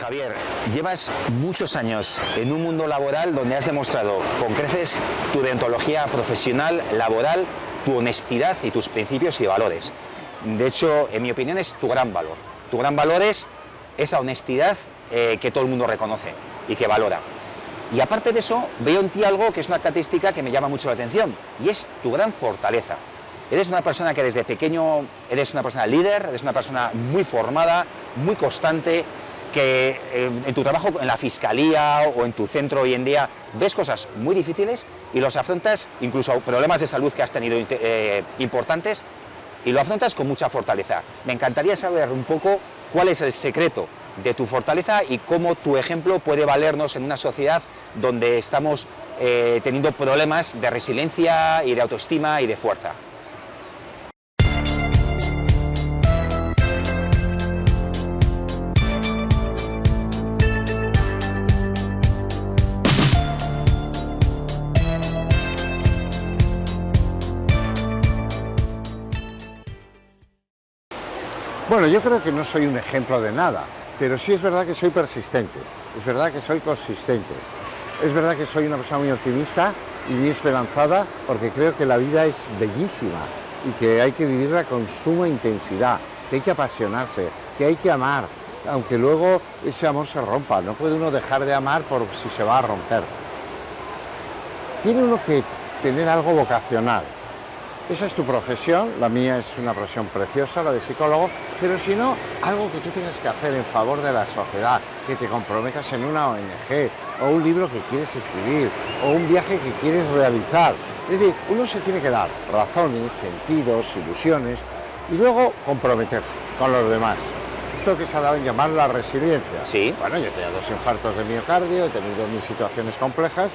Javier, llevas muchos años en un mundo laboral donde has demostrado con creces tu deontología profesional, laboral, tu honestidad y tus principios y valores. De hecho, en mi opinión, es tu gran valor. Tu gran valor es esa honestidad que todo el mundo reconoce y que valora. Y aparte de eso, veo en ti algo que es una característica que me llama mucho la atención, y es tu gran fortaleza. Eres una persona que desde pequeño eres una persona líder, eres una persona muy formada, muy constante, que en tu trabajo en la fiscalía o en tu centro hoy en día ves cosas muy difíciles y los afrontas, incluso problemas de salud que has tenido importantes, y lo afrontas con mucha fortaleza. Me encantaría saber un poco cuál es el secreto de tu fortaleza y cómo tu ejemplo puede valernos en una sociedad donde estamos teniendo problemas de resiliencia y de autoestima y de fuerza. Bueno, yo creo que no soy un ejemplo de nada, pero sí es verdad que soy persistente, es verdad que soy consistente, es verdad que soy una persona muy optimista y muy esperanzada, porque creo que la vida es bellísima y que hay que vivirla con suma intensidad, que hay que apasionarse, que hay que amar, aunque luego ese amor se rompa. No puede uno dejar de amar por si se va a romper. Tiene uno que tener algo vocacional. Esa es tu profesión, la mía es una profesión preciosa, la de psicólogo, pero si no, algo que tú tienes que hacer en favor de la sociedad, que te comprometas en una ONG, o un libro que quieres escribir, o un viaje que quieres realizar. Es decir, uno se tiene que dar razones, sentidos, ilusiones, y luego comprometerse con los demás. Esto que se ha dado en llamar la resiliencia. Sí. Bueno, yo he tenido 2 infartos de miocardio, he tenido mis situaciones complejas,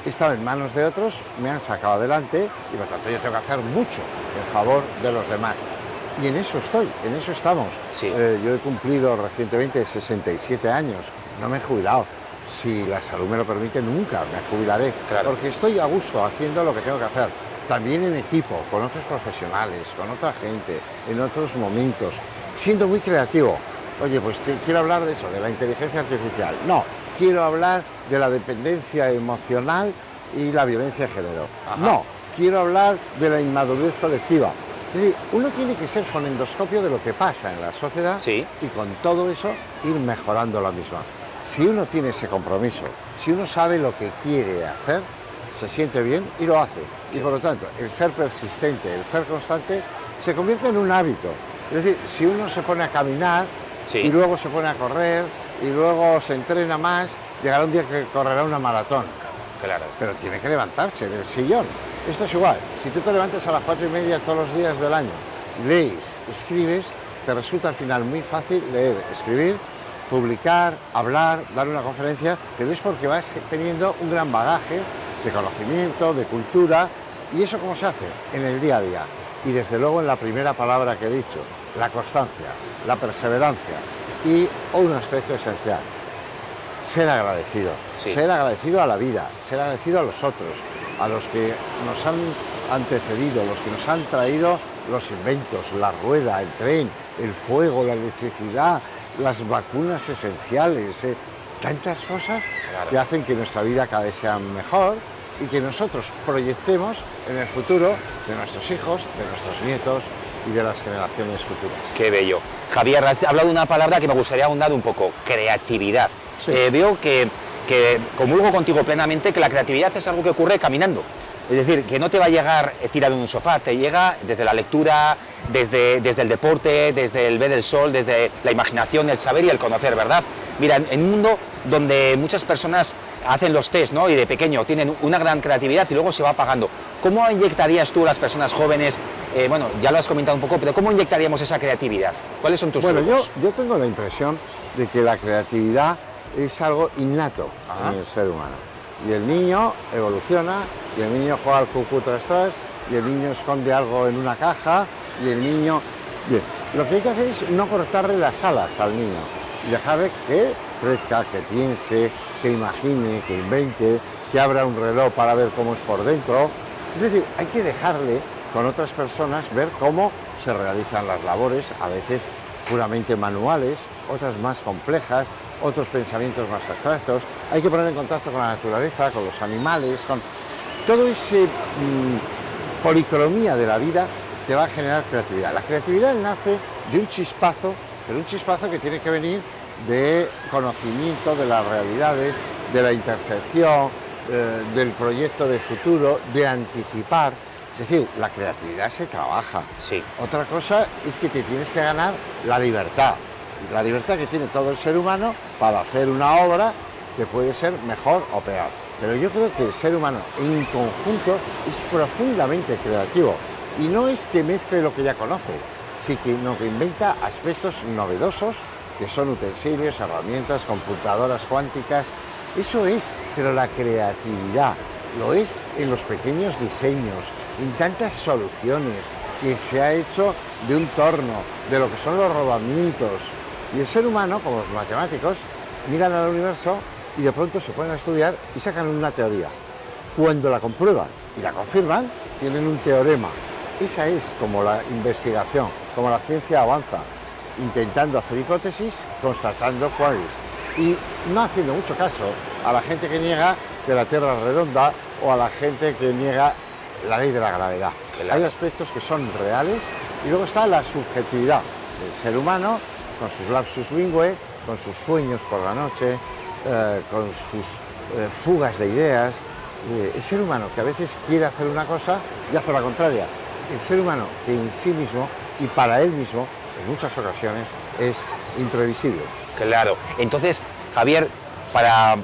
he estado en manos de otros, me han sacado adelante y por tanto yo tengo que hacer mucho en favor de los demás. Y en eso estoy, en eso estamos. Sí. Yo he cumplido recientemente 67 años, no me he jubilado. Si la salud me lo permite, nunca me jubilaré, Claro. porque estoy a gusto haciendo lo que tengo que hacer. También en equipo, con otros profesionales, con otra gente, en otros momentos, siendo muy creativo. Oye, pues quiero hablar de eso, de la inteligencia artificial. No, quiero hablar de la dependencia emocional y la violencia de género. Ajá. No, quiero hablar de la inmadurez colectiva. Es decir, uno tiene que ser fonendoscopio de lo que pasa en la sociedad, Sí. y con todo eso ir mejorando la misma. Si uno tiene ese compromiso, si uno sabe lo que quiere hacer, se siente bien y lo hace. Y por lo tanto, el ser persistente, el ser constante, se convierte en un hábito. Es decir, si uno se pone a caminar, Sí. y luego se pone a correr y luego se entrena más, llegará un día que correrá una maratón. Claro. Pero tiene que levantarse del sillón. Esto es igual. Si tú te levantas a las 4:30 todos los días del año, lees, escribes, te resulta al final muy fácil leer, escribir, publicar, hablar, dar una conferencia, pero es porque vas teniendo un gran bagaje de conocimiento, de cultura. ¿Y eso cómo se hace? En el día a día. Y desde luego en la primera palabra que he dicho, la constancia, la perseverancia y un aspecto esencial, ser agradecido. Sí. Ser agradecido a la vida, ser agradecido a los otros, a los que nos han antecedido, los que nos han traído los inventos, la rueda, el tren, el fuego, la electricidad, las vacunas esenciales, tantas cosas. Claro. Que hacen que nuestra vida cada vez sea mejor y que nosotros proyectemos en el futuro de nuestros hijos, de nuestros nietos y de las generaciones futuras. Qué bello. Javier, has hablado de una palabra que me gustaría ahondar un poco, creatividad. Sí. Veo que comulgo contigo plenamente que la creatividad es algo que ocurre caminando. Es decir, que no te va a llegar tirado en un sofá, te llega desde la lectura, desde el deporte, desde el ver el sol, desde la imaginación, el saber y el conocer, ¿verdad? Mira, en un mundo donde muchas personas hacen los test, ¿no? Y de pequeño tienen una gran creatividad y luego se va apagando. ¿Cómo inyectarías tú a las personas jóvenes? Bueno, ya lo has comentado un poco, pero ¿cómo inyectaríamos esa creatividad? ¿Cuáles son tus trucos? Yo tengo la impresión de que la creatividad es algo innato Ajá. en el ser humano. Y el niño evoluciona, y el niño juega al cucú tras, y el niño esconde algo en una caja, y el niño... Bien, lo que hay que hacer es no cortarle las alas al niño y dejarle que crezca, que piense, que imagine, que invente, que abra un reloj para ver cómo es por dentro. Es decir, hay que dejarle con otras personas ver cómo se realizan las labores, a veces puramente manuales, otras más complejas, otros pensamientos más abstractos. Hay que poner en contacto con la naturaleza, con los animales, con todo ese policromía de la vida te va a generar creatividad. La creatividad nace de un chispazo, pero un chispazo que tiene que venir de conocimiento de las realidades, de la intersección, del proyecto de futuro, de anticipar. Es decir, la creatividad se trabaja. Sí. Otra cosa es que te tienes que ganar la libertad que tiene todo el ser humano para hacer una obra que puede ser mejor o peor. Pero yo creo que el ser humano en conjunto es profundamente creativo y no es que mezcle lo que ya conoce, sino que inventa aspectos novedosos que son utensilios, herramientas, computadoras cuánticas. Eso es, pero la creatividad lo es en los pequeños diseños, en tantas soluciones que se ha hecho de un torno, de lo que son los rodamientos. Y el ser humano, como los matemáticos, miran al universo y de pronto se ponen a estudiar y sacan una teoría. Cuando la comprueban y la confirman, tienen un teorema. Esa es como la investigación, como la ciencia avanza, intentando hacer hipótesis, constatando cuáles. Y no haciendo mucho caso a la gente que niega que la Tierra es redonda o a la gente que niega la ley de la gravedad. Hay aspectos que son reales y luego está la subjetividad del ser humano con sus lapsus linguae, con sus sueños por la noche, con sus fugas de ideas. El ser humano que a veces quiere hacer una cosa y hace la contraria. El ser humano que en sí mismo y para él mismo en muchas ocasiones es imprevisible. Claro. Entonces, Javier, para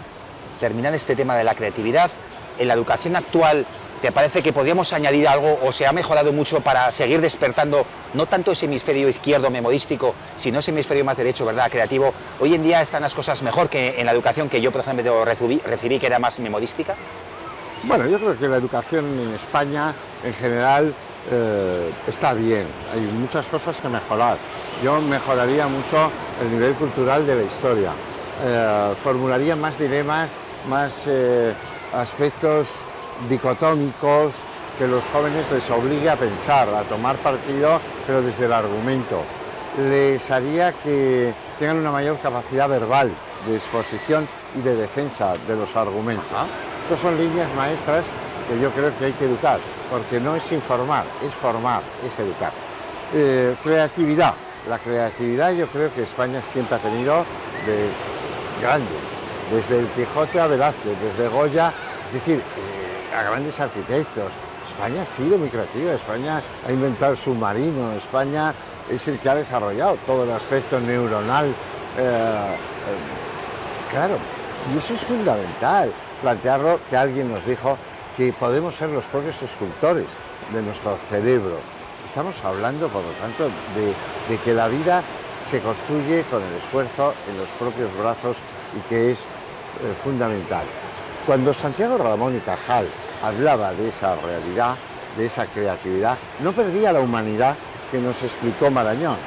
terminar este tema de la creatividad, en la educación actual, ¿te parece que podríamos añadir algo o se ha mejorado mucho para seguir despertando no tanto ese hemisferio izquierdo memodístico, sino ese hemisferio más derecho, ¿verdad?, creativo? Hoy en día están las cosas mejor que en la educación que yo, por ejemplo, recibí que era más memodística. Bueno, yo creo que la educación en España, en general, está bien. Hay muchas cosas que mejorar. Yo mejoraría mucho el nivel cultural de la historia. Formularía más dilemas, más aspectos dicotómicos que los jóvenes les obligue a pensar, a tomar partido, pero desde el argumento. Les haría que tengan una mayor capacidad verbal de exposición y de defensa de los argumentos. Estas son líneas maestras que yo creo que hay que educar, porque no es informar, es formar, es educar. Creatividad. La creatividad yo creo que España siempre ha tenido de grandes, desde el Quijote a Velázquez, desde Goya, es decir, a grandes arquitectos. España ha sido muy creativa, España ha inventado el submarino, España es el que ha desarrollado todo el aspecto neuronal. Claro, y eso es fundamental, plantearlo, que alguien nos dijo que podemos ser los propios escultores de nuestro cerebro. Estamos hablando, por lo tanto, de que la vida se construye con el esfuerzo en los propios brazos y que es fundamental. Cuando Santiago Ramón y Cajal hablaba de esa realidad, de esa creatividad, no perdía la humanidad que nos explicó Marañón,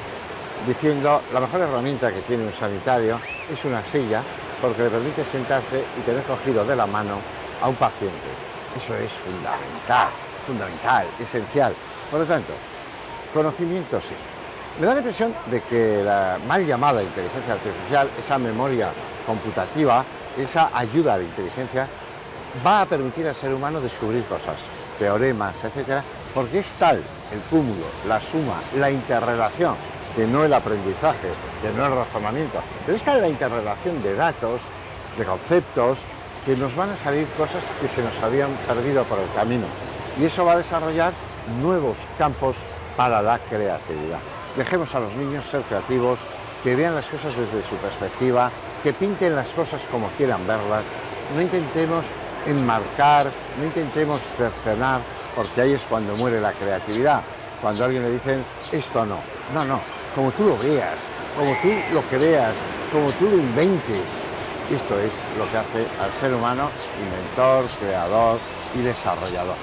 diciendo la mejor herramienta que tiene un sanitario es una silla porque le permite sentarse y tener cogido de la mano a un paciente. Eso es fundamental, esencial. Por lo tanto, conocimiento sí. Me da la impresión de que la mal llamada inteligencia artificial, esa memoria computativa, esa ayuda a la inteligencia, va a permitir al ser humano descubrir cosas, teoremas, etcétera, porque es tal el cúmulo, la suma, la interrelación, que no el aprendizaje, que no el razonamiento, pero es tal la interrelación de datos, de conceptos, que nos van a salir cosas que se nos habían perdido por el camino. Y eso va a desarrollar nuevos campos para la creatividad. Dejemos a los niños ser creativos, que vean las cosas desde su perspectiva, que pinten las cosas como quieran verlas. No intentemos enmarcar, no intentemos cercenar, porque ahí es cuando muere la creatividad. Cuando a alguien le dicen, esto no. No, no, como tú lo veas, como tú lo creas, como tú lo inventes. Esto es lo que hace al ser humano inventor, creador y desarrollador.